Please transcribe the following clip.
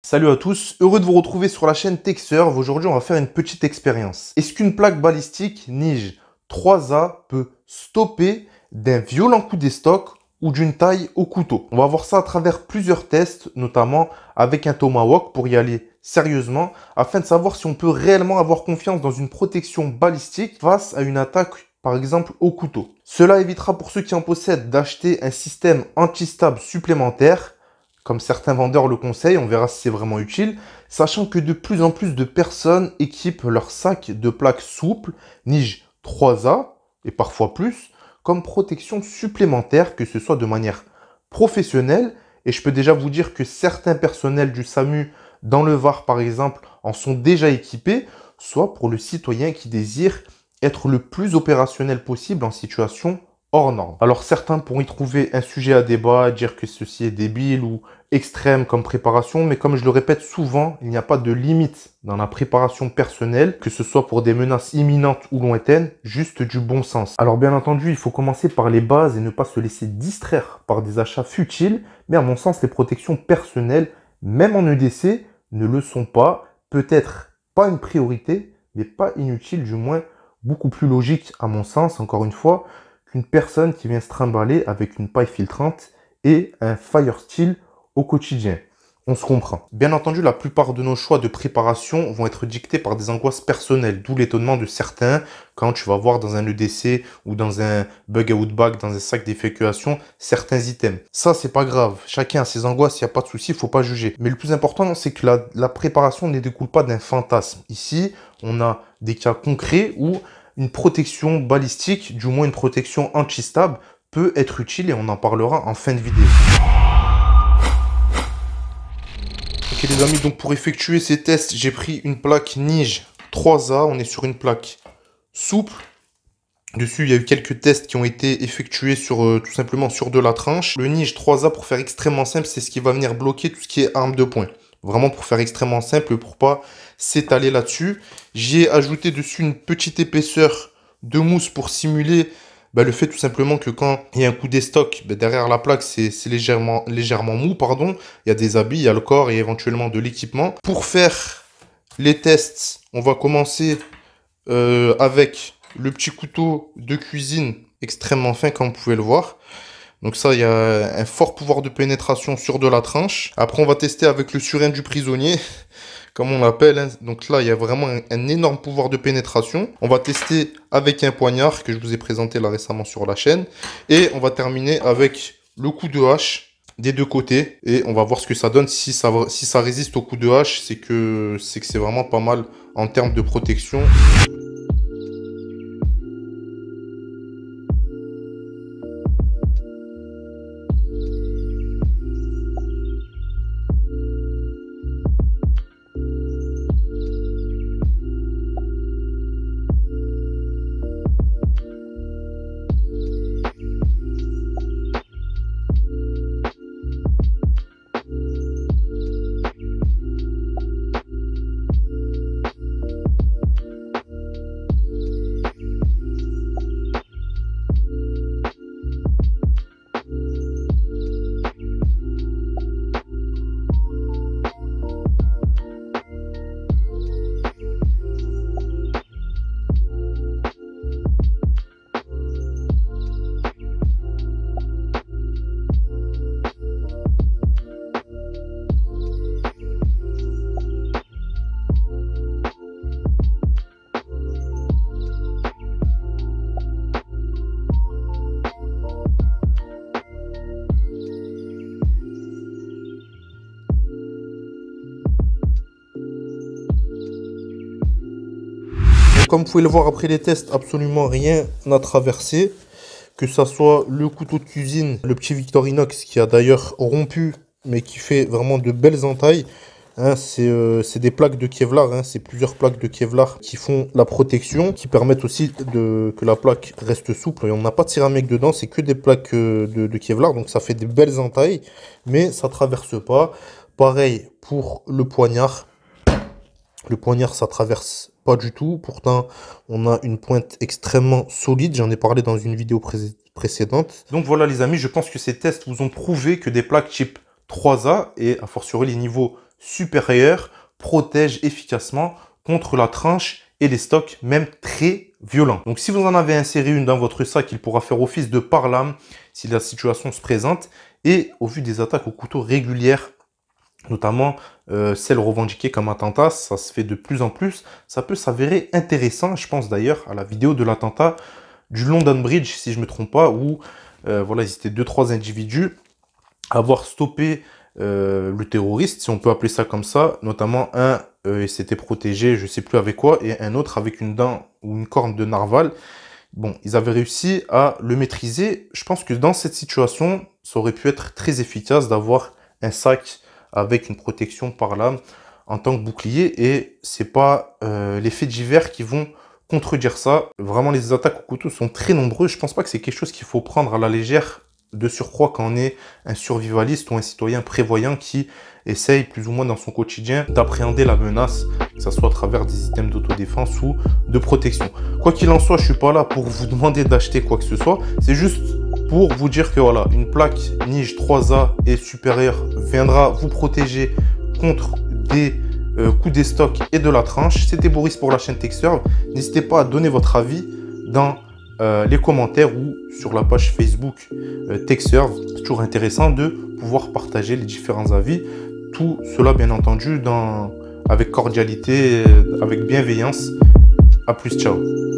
Salut à tous, heureux de vous retrouver sur la chaîne TechServe. Aujourd'hui, on va faire une petite expérience. Est-ce qu'une plaque balistique Nige 3A peut stopper d'un violent coup d'estoc ou d'une taille au couteau? On va voir ça à travers plusieurs tests, notamment avec un Tomahawk pour y aller sérieusement, afin de savoir si on peut réellement avoir confiance dans une protection balistique face à une attaque, par exemple au couteau. Cela évitera pour ceux qui en possèdent d'acheter un système anti-stab supplémentaire, comme certains vendeurs le conseillent, on verra si c'est vraiment utile, sachant que de plus en plus de personnes équipent leur sac de plaques souples, Nige 3A, et parfois plus, comme protection supplémentaire, que ce soit de manière professionnelle, et je peux déjà vous dire que certains personnels du SAMU, dans le Var par exemple, en sont déjà équipés, soit pour le citoyen qui désire être le plus opérationnel possible en situation hors norme. Alors certains pourront y trouver un sujet à débat, dire que ceci est débile ou extrême comme préparation, mais comme je le répète souvent, il n'y a pas de limite dans la préparation personnelle, que ce soit pour des menaces imminentes ou lointaines, juste du bon sens. Alors bien entendu, il faut commencer par les bases et ne pas se laisser distraire par des achats futiles, mais à mon sens, les protections personnelles, même en EDC, ne le sont pas, peut-être pas une priorité, mais pas inutile, du moins beaucoup plus logique à mon sens, encore une fois, qu'une personne qui vient se trimballer avec une paille filtrante et un fire steel au quotidien. On se comprend. Bien entendu, la plupart de nos choix de préparation vont être dictés par des angoisses personnelles, d'où l'étonnement de certains quand tu vas voir dans un EDC ou dans un bug out bag, dans un sac d'évacuation, certains items. Ça, c'est pas grave. Chacun a ses angoisses, il n'y a pas de souci, il faut pas juger. Mais le plus important, c'est que la préparation ne découle pas d'un fantasme. Ici, on a des cas concrets où une protection balistique, du moins une protection anti-stab, peut être utile et on en parlera en fin de vidéo. Ok les amis, donc pour effectuer ces tests, j'ai pris une plaque Nige 3A. On est sur une plaque souple. Dessus, il y a eu quelques tests qui ont été effectués sur tout simplement sur de la tranche. Le Nige 3A, pour faire extrêmement simple, c'est ce qui va venir bloquer tout ce qui est arme de poing. Vraiment pour faire extrêmement simple, pour pas s'étaler là-dessus. J'y ai ajouté dessus une petite épaisseur de mousse pour simuler le fait tout simplement que quand il y a un coup d'estoc, derrière la plaque, c'est légèrement mou, pardon. Il y a des habits, il y a le corps et éventuellement de l'équipement. Pour faire les tests, on va commencer avec le petit couteau de cuisine extrêmement fin, comme vous pouvez le voir. Donc ça, il y a un fort pouvoir de pénétration sur de la tranche. Après, on va tester avec le surin du prisonnier, comme on l'appelle, hein. Donc là, il y a vraiment un énorme pouvoir de pénétration. On va tester avec un poignard que je vous ai présenté là récemment sur la chaîne. Et on va terminer avec le coup de hache des deux côtés. Et on va voir ce que ça donne. Si ça résiste au coup de hache, c'est que c'est vraiment pas mal en termes de protection. Comme vous pouvez le voir après les tests, absolument rien n'a traversé. Que ça soit le couteau de cuisine, le petit Victorinox qui a d'ailleurs rompu, mais qui fait vraiment de belles entailles. Hein, c'est des plaques de Kevlar, hein, c'est plusieurs plaques de Kevlar qui font la protection, qui permettent aussi que la plaque reste souple. Et on n'a pas de céramique dedans, c'est que des plaques de Kevlar, donc ça fait des belles entailles, mais ça traverse pas. Pareil pour le poignard. Le poignard, ça traverse pas du tout. Pourtant, on a une pointe extrêmement solide. J'en ai parlé dans une vidéo précédente. Donc voilà les amis, je pense que ces tests vous ont prouvé que des plaques type 3A et a fortiori les niveaux supérieur protège efficacement contre la tranche et les stocks, même très violents. Donc si vous en avez inséré une dans votre sac, il pourra faire office de pare-lame si la situation se présente. Et au vu des attaques au couteau régulières, notamment celles revendiquées comme attentat, ça se fait de plus en plus, ça peut s'avérer intéressant. Je pense d'ailleurs à la vidéo de l'attentat du London Bridge, si je ne me trompe pas, où voilà, ils étaient 2-3 individus à avoir stoppé le terroriste, si on peut appeler ça comme ça, notamment un il s'était protégé, je sais plus avec quoi, et un autre avec une dent ou une corne de narval. Bon, ils avaient réussi à le maîtriser. Je pense que dans cette situation, ça aurait pu être très efficace d'avoir un sac avec une protection par lame en tant que bouclier, et c'est pas les faits divers qui vont contredire ça. Vraiment, les attaques au couteau sont très nombreuses. Je pense pas que c'est quelque chose qu'il faut prendre à la légère, de surcroît quand on est un survivaliste ou un citoyen prévoyant qui essaye plus ou moins dans son quotidien d'appréhender la menace, que ce soit à travers des items d'autodéfense ou de protection. Quoi qu'il en soit, je suis pas là pour vous demander d'acheter quoi que ce soit, c'est juste pour vous dire que voilà, une plaque Nige 3A et supérieure viendra vous protéger contre des coups des stocks et de la tranche. C'était Boris pour la chaîne TechServe. N'hésitez pas à donner votre avis dans les commentaires ou sur la page Facebook TechServe. C'est toujours intéressant de pouvoir partager les différents avis. Tout cela, bien entendu, avec cordialité, avec bienveillance. À plus, ciao.